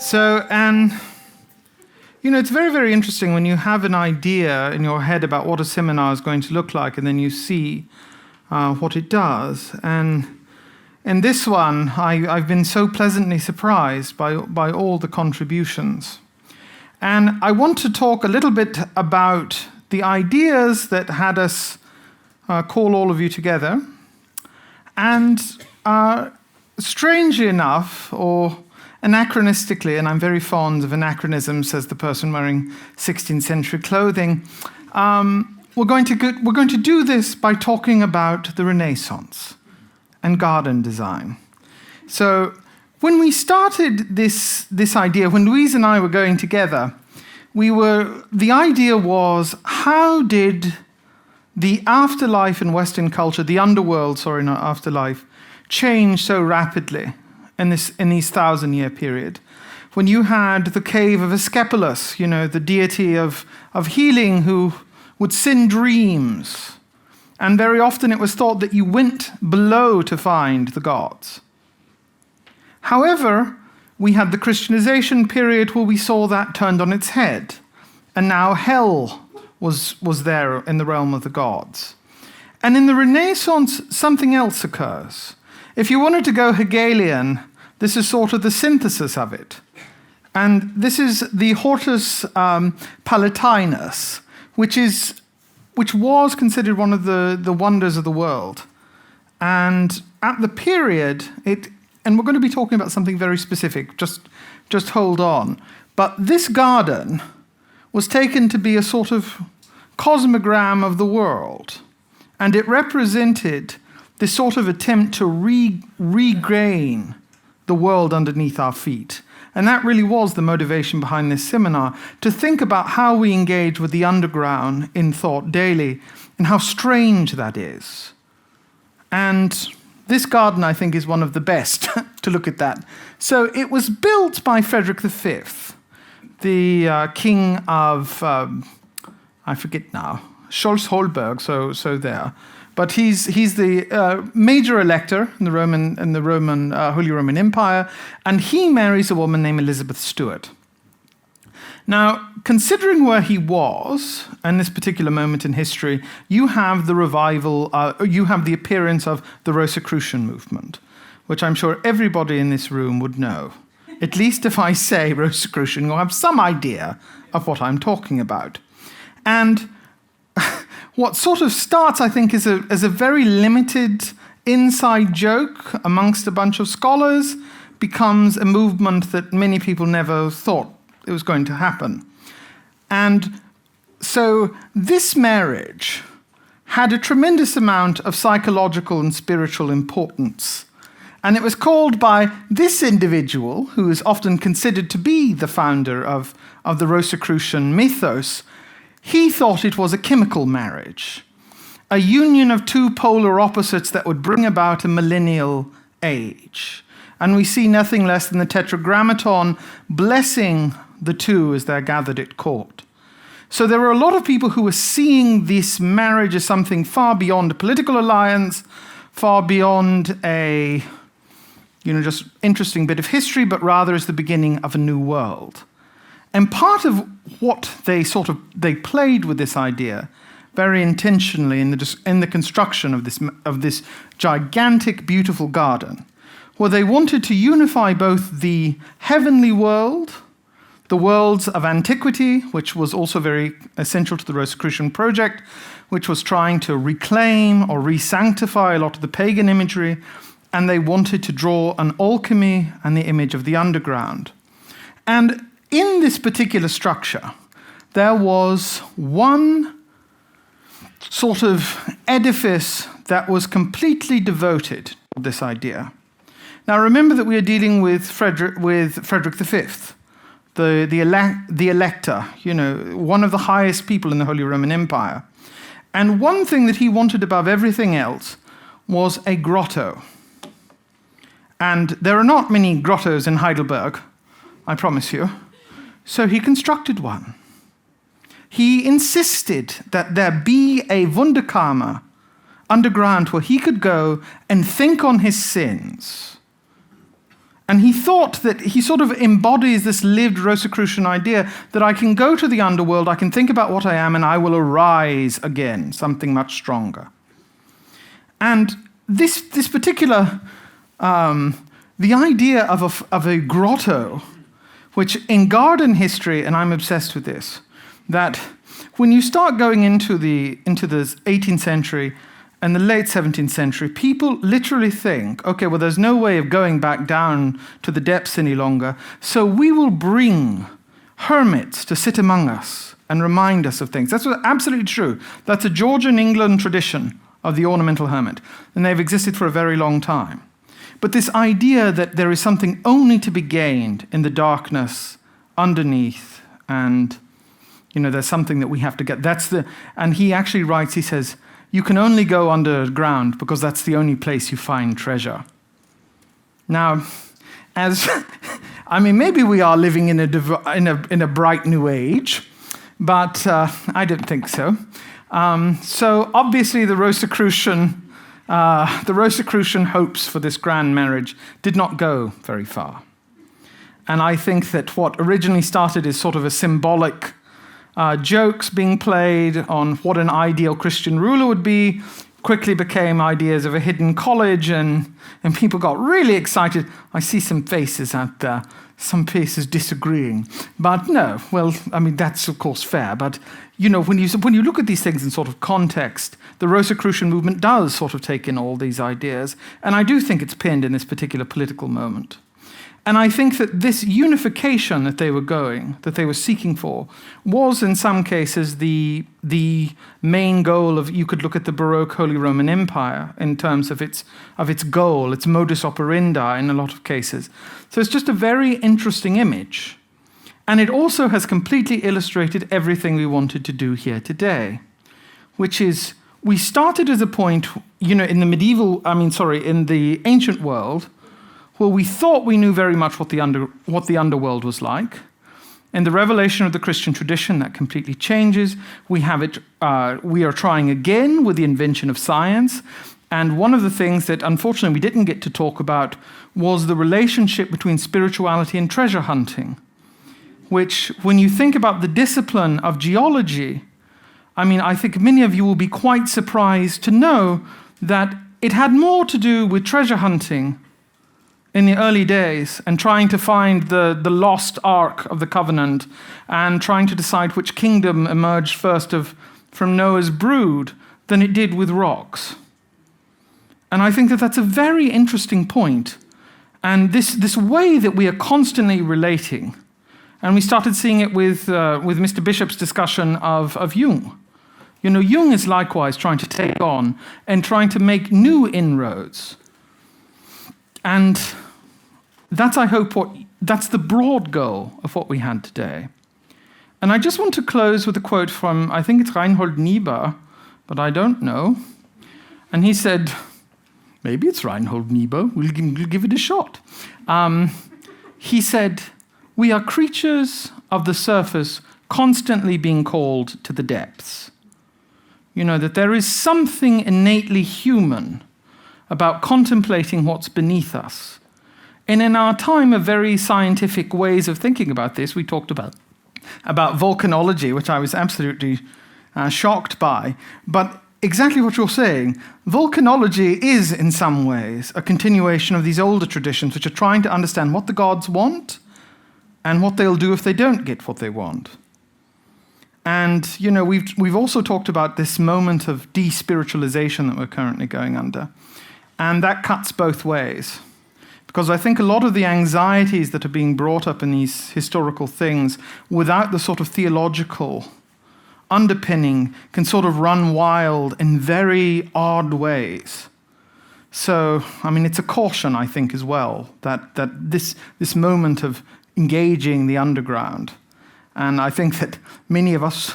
So, it's very, very interesting when you have an idea in your head about what a seminar is going to look like, and then you see what it does. And in this one, I've been so pleasantly surprised by all the contributions. And I want to talk a little bit about the ideas that had us call all of you together. And strangely enough, or anachronistically, and I'm very fond of anachronisms, says the person wearing 16th century clothing, we're going to do this by talking about the Renaissance and garden design. So when we started this idea, when Louise and I were going together, the idea was, how did the afterlife in Western culture, the underworld, sorry, not afterlife, change so rapidly in this 1,000-year period? When you had the cave of Asclepius, the deity of healing who would send dreams, and very often it was thought that you went below to find the gods. However, we had the Christianization period where we saw that turned on its head, and now hell was there in the realm of the gods. And in the Renaissance, something else occurs. If you wanted to go Hegelian, this is sort of the synthesis of it. And this is the Hortus Palatinus, which was considered one of the wonders of the world. And at the period, and we're going to be talking about something very specific, just hold on. But this garden was taken to be a sort of cosmogram of the world. And it represented this sort of attempt to regain the world underneath our feet. And that really was the motivation behind this seminar, to think about how we engage with the underground in thought daily and how strange that is. And this garden, I think, is one of the best to look at that. So it was built by Frederick V, the king of, I forget now, Scholz-Holberg, so there. But he's the major elector in the Roman Holy Roman Empire, and he marries a woman named Elizabeth Stuart. Now, considering where he was in this particular moment in history, you have the revival, you have the appearance of the Rosicrucian movement, which I'm sure everybody in this room would know. At least if I say Rosicrucian, you'll have some idea of what I'm talking about. And what sort of starts, I think, as a very limited inside joke amongst a bunch of scholars becomes a movement that many people never thought it was going to happen. And so this marriage had a tremendous amount of psychological and spiritual importance. And it was called by this individual, who is often considered to be the founder of the Rosicrucian mythos. He thought it was a chemical marriage, a union of two polar opposites that would bring about a millennial age. And we see nothing less than the Tetragrammaton blessing the two as they're gathered at court. So there were a lot of people who were seeing this marriage as something far beyond a political alliance, far beyond a just interesting bit of history, but rather as the beginning of a new world. And part of what they played with this idea very intentionally in the construction of this gigantic, beautiful garden, where they wanted to unify both the heavenly world, the worlds of antiquity, which was also very essential to the Rosicrucian project, which was trying to reclaim or re-sanctify a lot of the pagan imagery, and they wanted to draw an alchemy and the image of the underground. And in this particular structure, there was one sort of edifice that was completely devoted to this idea. Now remember that we are dealing with Frederick V, the Elector, one of the highest people in the Holy Roman Empire. And one thing that he wanted above everything else was a grotto. And there are not many grottos in Heidelberg, I promise you. So he constructed one. He insisted that there be a Wunderkammer underground where he could go and think on his sins And he thought that he sort of embodies this lived Rosicrucian idea that I can go to the underworld, I can think about what I am, and I will arise again, something much stronger. And this particular, the idea of a grotto, which in garden history, and I'm obsessed with this, that when you start going into the 18th century and the late 17th century, people literally think, okay, well, there's no way of going back down to the depths any longer, so we will bring hermits to sit among us and remind us of things. That's absolutely true. That's a Georgian England tradition of the ornamental hermit, and they've existed for a very long time. But this idea that there is something only to be gained in the darkness underneath, and there's something that we have to get. And he actually writes, he says, you can only go underground because that's the only place you find treasure. Now, maybe we are living in a bright new age, but I don't think so. So obviously the Rosicrucian hopes for this grand marriage did not go very far. And I think that what originally started as sort of a symbolic jokes being played on what an ideal Christian ruler would be quickly became ideas of a hidden college, and people got really excited. I see some faces out there, some faces disagreeing. But no, well, that's of course fair. But when you look at these things in sort of context, the Rosicrucian movement does sort of take in all these ideas, and I do think it's pinned in this particular political moment. And I think that this unification that they were seeking for, was in some cases the main goal of, you could look at the Baroque Holy Roman Empire in terms of its goal, its modus operandi in a lot of cases. So it's just a very interesting image. And it also has completely illustrated everything we wanted to do here today, which is, we started as a point, in the ancient world, well, we thought we knew very much what the underworld was like. In the revelation of the Christian tradition, that completely changes. We are trying again with the invention of science. And one of the things that, unfortunately, we didn't get to talk about was the relationship between spirituality and treasure hunting, which, when you think about the discipline of geology, I think many of you will be quite surprised to know that it had more to do with treasure hunting in the early days, and trying to find the lost Ark of the Covenant, and trying to decide which kingdom emerged first from Noah's brood, than it did with rocks. And I think that that's a very interesting point. And this way that we are constantly relating, and we started seeing it with Mr. Bishop's discussion of Jung. Jung is likewise trying to take on and trying to make new inroads. And that's, I hope, that's the broad goal of what we had today. And I just want to close with a quote from, I think it's Reinhold Niebuhr, but I don't know. And he said, maybe it's Reinhold Niebuhr, we'll give it a shot. He said, we are creatures of the surface constantly being called to the depths. That there is something innately human about contemplating what's beneath us. And in our time of very scientific ways of thinking about this, we talked about volcanology, which I was absolutely shocked by. But exactly what you're saying, volcanology is in some ways a continuation of these older traditions, which are trying to understand what the gods want and what they'll do if they don't get what they want. And we've also talked about this moment of despiritualization that we're currently going under. And that cuts both ways. Because I think a lot of the anxieties that are being brought up in these historical things, without the sort of theological underpinning, can sort of run wild in very odd ways. So, it's a caution, I think, as well, that this moment of engaging the underground. And I think that many of us,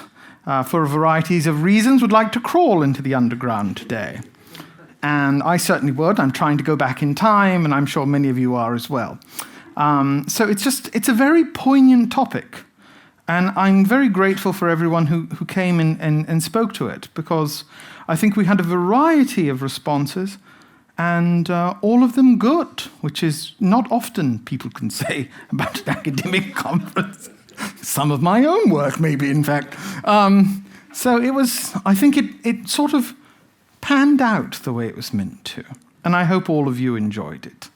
for varieties of reasons, would like to crawl into the underground today. And I certainly would. I'm trying to go back in time, and I'm sure many of you are as well. So it's a very poignant topic. And I'm very grateful for everyone who came and spoke to it, because I think we had a variety of responses. and all of them good, which is not often people can say about an academic conference. Some of my own work, maybe, in fact. So it was, I think it sort of panned out the way it was meant to. And I hope all of you enjoyed it.